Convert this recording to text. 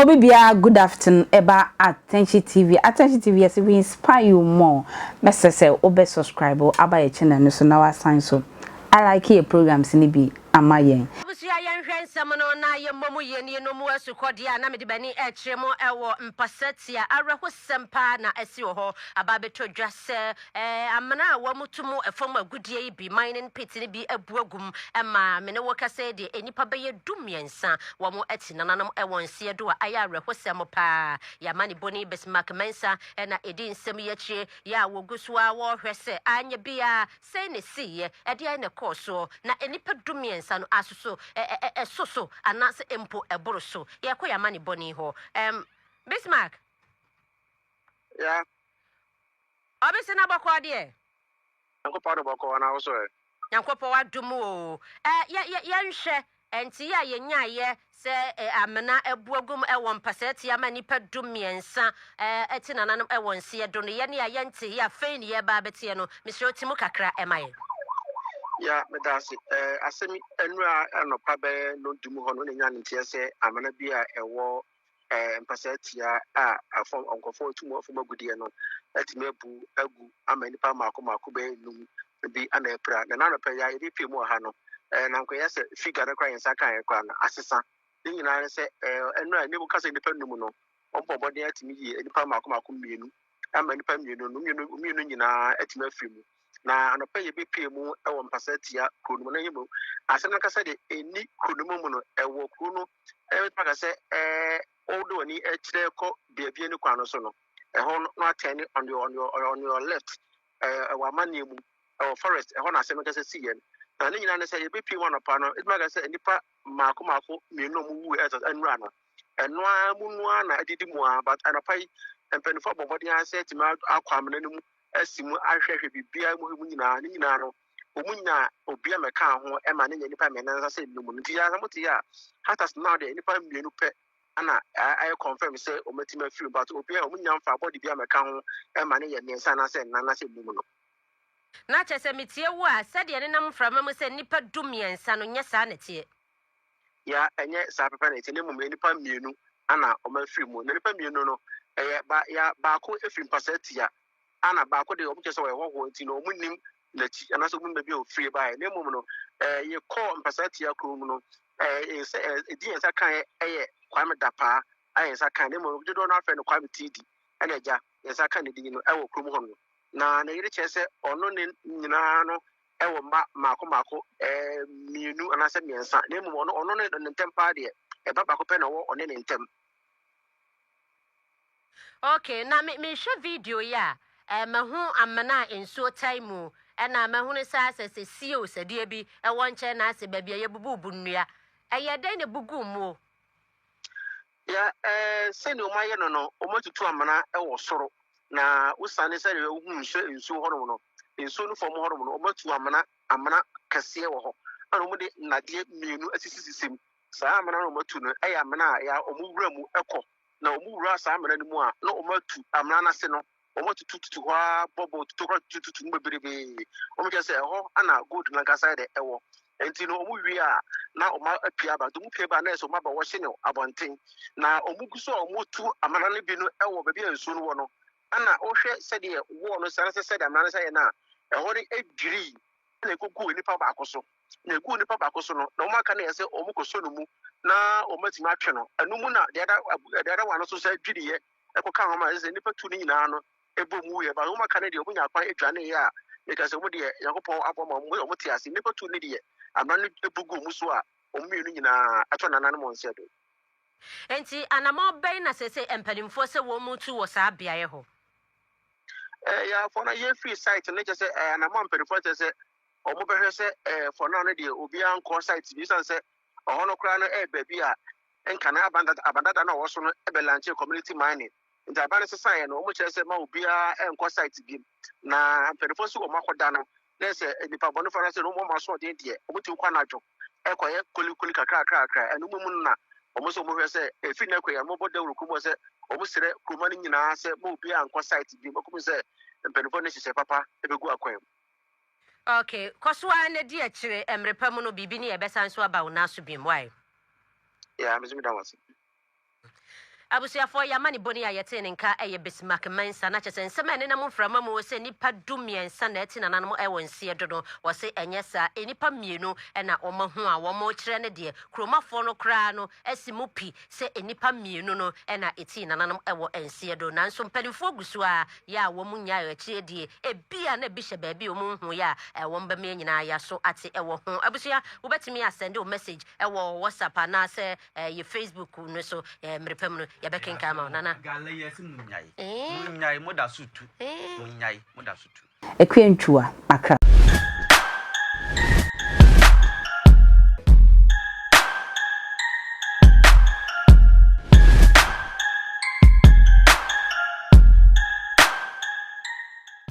Bibia, good afternoon. Eba Attention TV. Attention TV, yes, we inspire you more. Mr. Say, obe subscribe or aba channel so now I sign so. I like your programs in be amayen. Abusia yenhwe nsem no na yemmomu yeni no mu asukodia na mede bani ekyeremo ewo mpasatia arehosem pa na esi ho aba beto dwase amana wamutumu efom agudie bi mining pit ni bi abuagum ema me ne wokase de enipa beye dumiensa wo mo eti nananam ewo nse do aya arehosem pa ya mani boni besmak mensa na edi nsem yekyie ya wogusua wo hwese anya bia sei ne siye ede na koso na enipa dumiensa no asuso so anase empo eboroso ye ko yamani boni ho Bismarck yeah obisi na bako de Yankopa do bako na so Yankopa wadum o ya nhwe enti ya yenya ye se amena ebuagum ewon paseti amani padumiensa eti nananum ewon se do no ye ne ya nti ya fein ye ba betie no misro timu kakra emaye ya medasi asemi enura anopa be no dumu ho no nya ntia se amana bi a ewo mpasatia a afom onkofo tumu afom agudie no etime bu agu amani pa mako be num bi ana epra na na pa ya iri pie mu ha no na nkoya se figure na kwa yensa kan ekwa na asesa nyina se enura ne bu kasa nipa num no ombobode atimi yi nipa mako mienu amani pa mienu no mienu nyina etime afimu na anopa ye bepie mu ewo mpasatia kunu na yemu asem kasa de eni kunu mu no ewo kunu paka se odo ni ekire ko biabie ni kwa no so no eho no ateni on your left ewa manie mu ewo forest eho na asem kasa siye na ne nyina ne se ye bepie mu anopa no it maka se enipa mako mienu mu wu enura no enua mu nua na edidi mu a but anopa yi empenifo bobodi ase ti ma akwamna ni mu asimu ahwehwe bibia mu nyina ne nyina no omunya obia meka ho e ma ne nipa menanza se numu nti ya samuti ya hatas now de nipa mienu pe ana I confirm say ometima feel but obia omunya mfa body bia meka ho e ma ne ye nensa na se nana se numu no na chese mitie wo a sede ne nam frama mu se nipa dumiensa no nya sa na tie ya enye sa pepa na tie ne mu nipa mienu ana omafiri mu nipa mienu no ba ko efiri pasatia ana ba ko de omu kese wo ho nti no omunim na chi anaso mu be ofiri ba na emu no ye call mpasatia kro mu no edi ensa kan kwame dapa ayensa kan ne mu dodo no afa no kwame td ana ja ensa kan ne di no ewo kro mu ho no na yire chese ono ne nyina no ewo mako mienu anase miensa na emu ono ne ntempa de baba ko pe na wo one ne ntem. okay na me hwe video ya mahu amana ensuo time na mahu ne sa asese sio sade bi won che na ase babia ye bubu nnua eye den ne bugu mu ya sene o maye no o matutu amana wo soro na usane sene wo hu nsuo ho no nsuo no fom ho no o matu amana kase wo ho ana mo de nade mienu asisisisem saa amana no matu no amana ya o mu wura mu ekọ na o mu wura saa amana no mu a na o matu amana na se no o matu tutu ho bobo tutu mbebirebe o mo kese ho ana good na kasa de ewo enti no o mu wi a na o ma apia ba do mu pia ba na so ma ba wo hye ne abonten na o mu guso o mu tu amana no bi no ewo ba bia nsuo no wo no ana o hwe sede wo no sare sede amana sede na eho ne edwiri na ekogu nipa ba akoso na egu nipa ba akoso no na o maka na yese o mu koso no mu na o matimi atwe no anu mu na de ada wa no so sa dwiri ye ekoka ho ma yese nipa tu ni nyina no ebo mu ye ba o maka na de o mu nya kwa edwane ye a because o mu de yakopon aboma o mu tiase nipa tu ni de amana ebugu mu so a o mienu nyina atwa nananu mo nse do enti anamo ben na sese empanimfo se wo mu tu wo sa bia ye ho ya for na ye free site na je se anamo empanimfo je se o mu behwe se for na no de obi an call site bi san se o no kra no ba bi a enka na abandada na wo so no lanche community mining nti abane se sai no o mu kire se ma obi a enko site bi na empanimfo so o makoda no na se nipa bonu fa na se no mo ma so de de o mu ti kwa na adwo ekoye kolikoli kakra enu mu na omo so mo hwe se efi na ekoye mo boda rukumo se omo sere kuma ni nyina se mo obi anko site bi mo kum se mpenifo ne hye papa ebegu akwam. Okay koswa na di akire emrepa mu no bibi ne yebesa nso aba wona so bi mwai ya mezumi da wase abusuafo ya mani boni ayete nka eye Bismarck Mensa na chese nsema ne na mframa mu se nipa dumiensa na eti nananum e wonsie dodo wo se enyesa enipa mienu na omahu a wo mo kire ne de kromafo no kra no esimupi se enipa mienu no na eti nananum e wo ensie do nanso mpalifo gusu a ya wo mu nya ya kire de ebia na bi hye baabi o mu hu ya wo mba me nyina ya so ate e wo ho abusua wo betimi asende o message e wo WhatsApp na se ye Facebook no so mrepem no ya bekenka ma nana gale yes munyai munyai moda sutu munyai moda sutu Ekwentua Accra.